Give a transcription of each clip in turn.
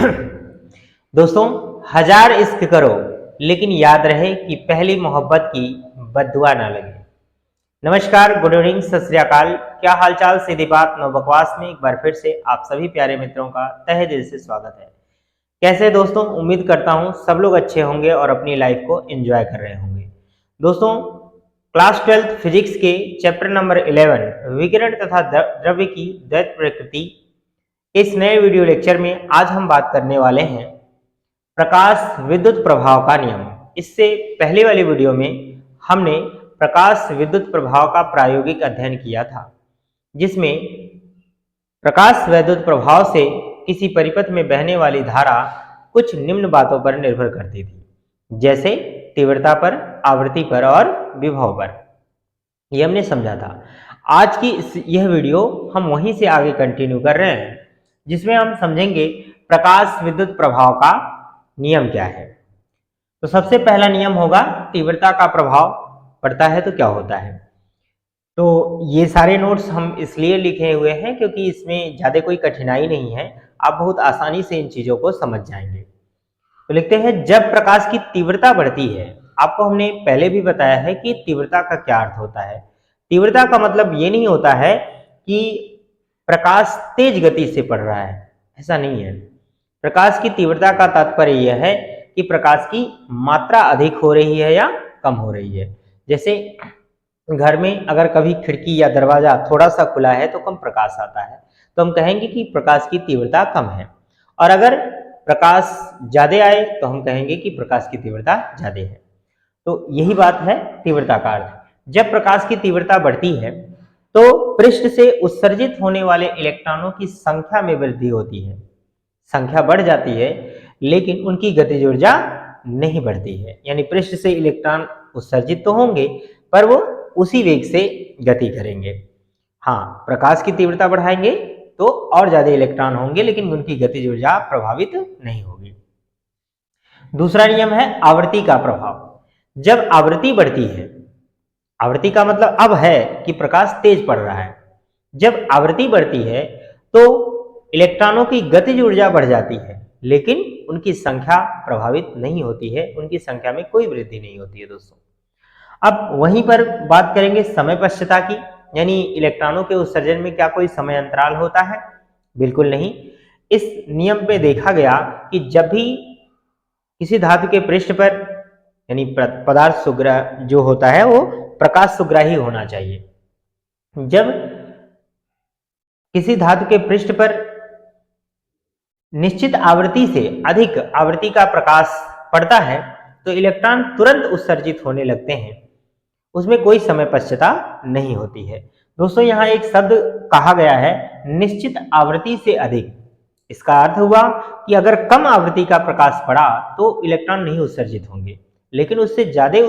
दोस्तों, हजार इश्क करो लेकिन याद रहे कि पहली मोहब्बत की बद्दुआ ना लगे। नमस्कार, गुड इवनिंग, सत श्री अकाल। क्या हालचाल? सीधी बात नो बकवास में एक बार फिर से आप सभी प्यारे मित्रों का तहे दिल से स्वागत है। कैसे दोस्तों? उम्मीद करता हूं सब लोग अच्छे होंगे और अपनी लाइफ को एंजॉय कर रहे होंगे। दोस्तों, क्लास 12 फिजिक्स के चैप्टर नंबर 11 विकिरण तथा द्रव्य की द्वैत प्रकृति, इस नए वीडियो लेक्चर में आज हम बात करने वाले हैं प्रकाश विद्युत प्रभाव का नियम। इससे पहले वाली वीडियो में हमने प्रकाश विद्युत प्रभाव का प्रायोगिक अध्ययन किया था, जिसमें प्रकाश विद्युत प्रभाव से किसी परिपथ में बहने वाली धारा कुछ निम्न बातों पर निर्भर करती थी, जैसे तीव्रता पर, आवृत्ति पर और विभव पर। ये हमने समझा था। आज की यह वीडियो हम वहीं से आगे कंटिन्यू कर रहे हैं, जिसमें हम समझेंगे प्रकाश विद्युत प्रभाव का नियम क्या है। तो सबसे पहला नियम होगा तीव्रता का प्रभाव पड़ता है तो क्या होता है। तो ये सारे नोट्स हम इसलिए लिखे हुए हैं क्योंकि इसमें ज़्यादा कोई कठिनाई नहीं है, आप बहुत आसानी से इन चीज़ों को समझ जाएंगे। तो लिखते हैं, जब प्रकाश की तीव्रता बढ़ती है, आपको हमने पहले भी बताया है कि तीव्रता का क्या अर्थ होता है। तीव्रता का मतलब ये नहीं होता है कि प्रकाश तेज गति से पड़ रहा है, ऐसा नहीं है। प्रकाश की तीव्रता का तात्पर्य यह है कि प्रकाश की मात्रा अधिक हो रही है या कम हो रही है। जैसे घर में अगर कभी खिड़की या दरवाजा थोड़ा सा खुला है तो कम प्रकाश आता है, तो हम कहेंगे कि प्रकाश की तीव्रता कम है। और अगर प्रकाश ज्यादा आए तो हम कहेंगे कि प्रकाश की तीव्रता ज्यादा है। तो यही बात है तीव्रता का अर्थ। जब प्रकाश की तीव्रता बढ़ती है तो पृष्ठ से उत्सर्जित होने वाले इलेक्ट्रॉनों की संख्या में वृद्धि होती है। संख्या बढ़ जाती है लेकिन उनकी गतिज ऊर्जा नहीं बढ़ती है। यानी पृष्ठ से इलेक्ट्रॉन उत्सर्जित तो होंगे पर वो उसी वेग से गति करेंगे। हाँ, प्रकाश की तीव्रता बढ़ाएंगे तो और ज्यादा इलेक्ट्रॉन होंगे लेकिन उनकी गतिज ऊर्जा प्रभावित नहीं होगी। दूसरा नियम है आवृत्ति का प्रभाव। जब आवृत्ति बढ़ती है, आवृत्ति का मतलब अब है कि प्रकाश तेज पड़ रहा है। जब आवृत्ति बढ़ती है तो इलेक्ट्रॉनों की गतिज ऊर्जा बढ़ जाती है लेकिन उनकी संख्या प्रभावित नहीं होती है, उनकी संख्या में कोई वृद्धि नहीं होती है। दोस्तों, अब वहीं पर बात करेंगे समय पश्चता की, यानी इलेक्ट्रॉनों के उत्सर्जन में क्या कोई समय अंतराल होता है? बिल्कुल नहीं। इस नियम पे देखा गया कि जब भी किसी धातु के पृष्ठ पर, यानी पदार्थ सुग्राही जो होता है वो प्रकाश सुग्राही होना चाहिए। जब किसी धातु के पृष्ठ पर निश्चित आवृत्ति से अधिक आवृत्ति का प्रकाश पड़ता है तो इलेक्ट्रॉन तुरंत उत्सर्जित होने लगते हैं, उसमें कोई समय पश्चता नहीं होती है। दोस्तों, यहाँ एक शब्द कहा गया है, निश्चित आवृत्ति से अधिक। इसका अर्थ हुआ कि अगर कम आवृत्ति का प्रकाश पड़ा तो इलेक्ट्रॉन नहीं उत्सर्जित होंगे, लेकिन उससे ज्यादा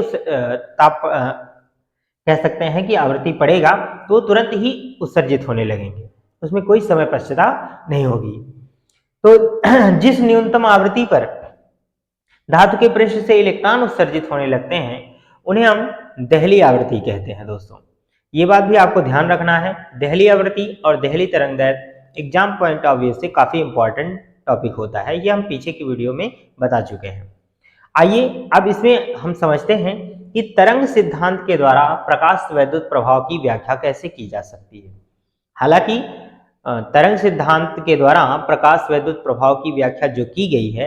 कह सकते हैं कि आवृत्ति पड़ेगा तो तुरंत ही उत्सर्जित होने लगेंगे, उसमें कोई समय पश्चता नहीं होगी। तो जिस न्यूनतम आवृत्ति पर धातु के पृष्ठ से इलेक्ट्रॉन उत्सर्जित होने लगते हैं उन्हें हम देहली आवृत्ति कहते हैं। दोस्तों, ये बात भी आपको ध्यान रखना है। देहली आवृत्ति और देहली तरंगदैर्घ्य एग्जाम पॉइंट ऑफ व्यू से काफी इंपॉर्टेंट टॉपिक होता है, ये हम पीछे की वीडियो में बता चुके हैं। आइए अब इसमें हम समझते हैं कि तरंग सिद्धांत के द्वारा प्रकाश विद्युत प्रभाव की व्याख्या कैसे की जा सकती है। हालांकि तरंग सिद्धांत के द्वारा प्रकाश विद्युत प्रभाव की व्याख्या जो की गई है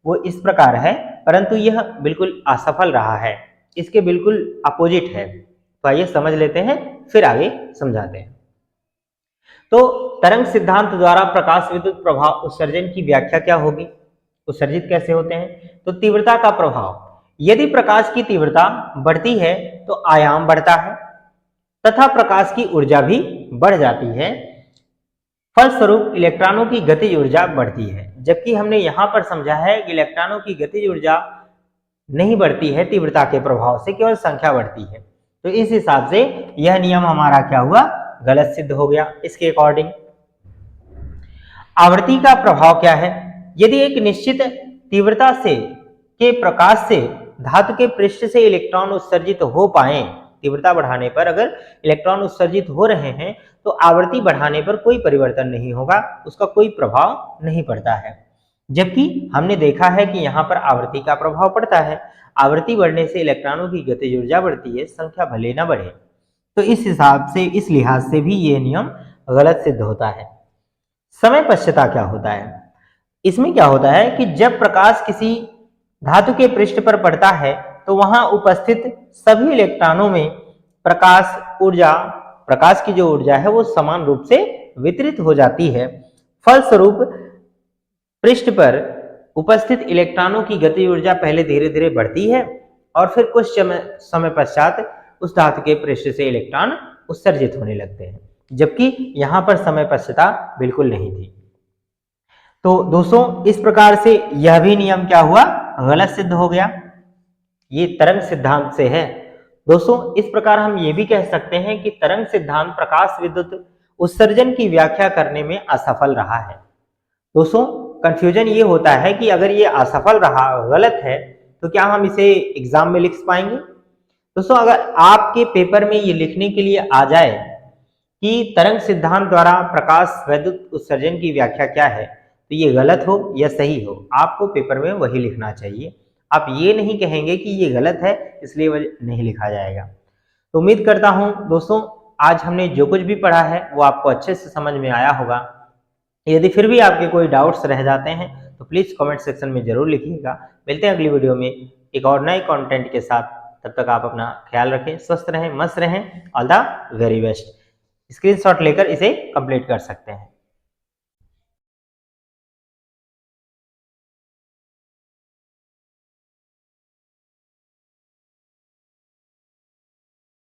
वो इस प्रकार है, परंतु यह बिल्कुल असफल रहा है, इसके बिल्कुल अपोजिट है। तो आइए समझ लेते हैं, फिर आगे समझाते हैं। तो तरंग सिद्धांत द्वारा प्रकाश विद्युत प्रभाव उत्सर्जन की व्याख्या क्या होगी? उत्सर्जित कैसे होते हैं? तो तीव्रता का प्रभाव। यदि प्रकाश की तीव्रता बढ़ती है तो आयाम बढ़ता है तथा प्रकाश की ऊर्जा भी बढ़ जाती है, फलस्वरूप इलेक्ट्रॉनों की गतिज ऊर्जा बढ़ती है। जबकि हमने यहाँ पर समझा है कि इलेक्ट्रॉनों की गतिज ऊर्जा नहीं बढ़ती है तीव्रता के प्रभाव से, केवल संख्या बढ़ती है। तो इस हिसाब से यह नियम हमारा क्या हुआ? गलत सिद्ध हो गया। इसके अकॉर्डिंग आवृत्ति का प्रभाव क्या है? यदि एक निश्चित तीव्रता से के प्रकाश से धातु के पृष्ठ से इलेक्ट्रॉन उत्सर्जित हो पाए, तीव्रता बढ़ाने पर अगर इलेक्ट्रॉन उत्सर्जित हो रहे हैं तो आवृत्ति बढ़ाने पर कोई परिवर्तन नहीं होगा, उसका कोई प्रभाव नहीं पड़ता है। जबकि हमने देखा है कि यहाँ पर आवृत्ति का प्रभाव पड़ता है। आवृत्ति बढ़ने से इलेक्ट्रॉनों की गतिज ऊर्जा बढ़ती है, संख्या भले न बढ़े। तो इस हिसाब से, इस लिहाज से भी ये नियम गलत सिद्ध होता है। समय पश्चात क्या होता है? इसमें क्या होता है कि जब प्रकाश किसी धातु के पृष्ठ पर पड़ता है तो वहां उपस्थित सभी इलेक्ट्रॉनों में प्रकाश की जो ऊर्जा है वो समान रूप से वितरित हो जाती है। फलस्वरूप पृष्ठ पर उपस्थित इलेक्ट्रॉनों की गति ऊर्जा पहले धीरे धीरे बढ़ती है और फिर कुछ समय पश्चात उस धातु के पृष्ठ से इलेक्ट्रॉन उत्सर्जित होने लगते हैं, जबकि यहां पर समय पश्चात बिल्कुल नहीं थी। तो दोस्तों इस प्रकार से यह भी नियम क्या हुआ? गलत सिद्ध हो गया। ये तरंग सिद्धांत से है। दोस्तों इस प्रकार हम ये भी कह सकते हैं कि तरंग सिद्धांत प्रकाश विद्युत उत्सर्जन की व्याख्या करने में असफल रहा है। दोस्तों कंफ्यूजन ये होता है कि अगर ये असफल रहा, गलत है, तो क्या हम इसे एग्जाम में लिख पाएंगे? दोस्तों अगर आपके पेपर में ये लिखने के लिए आ जाए कि तरंग सिद्धांत द्वारा प्रकाश विद्युत उत्सर्जन की व्याख्या क्या है, तो ये गलत हो या सही हो, आपको पेपर में वही लिखना चाहिए। आप ये नहीं कहेंगे कि ये गलत है इसलिए नहीं लिखा जाएगा। तो उम्मीद करता हूं दोस्तों आज हमने जो कुछ भी पढ़ा है वो आपको अच्छे से समझ में आया होगा। यदि फिर भी आपके कोई डाउट्स रह जाते हैं तो प्लीज़ कमेंट सेक्शन में जरूर लिखिएगा। मिलते हैं अगली वीडियो में एक और नए कंटेंट के साथ। तब तक आप अपना ख्याल रखें, स्वस्थ रहें, मस्त रहें। All the very best. Screenshot लेकर इसे कंप्लीट कर सकते हैं।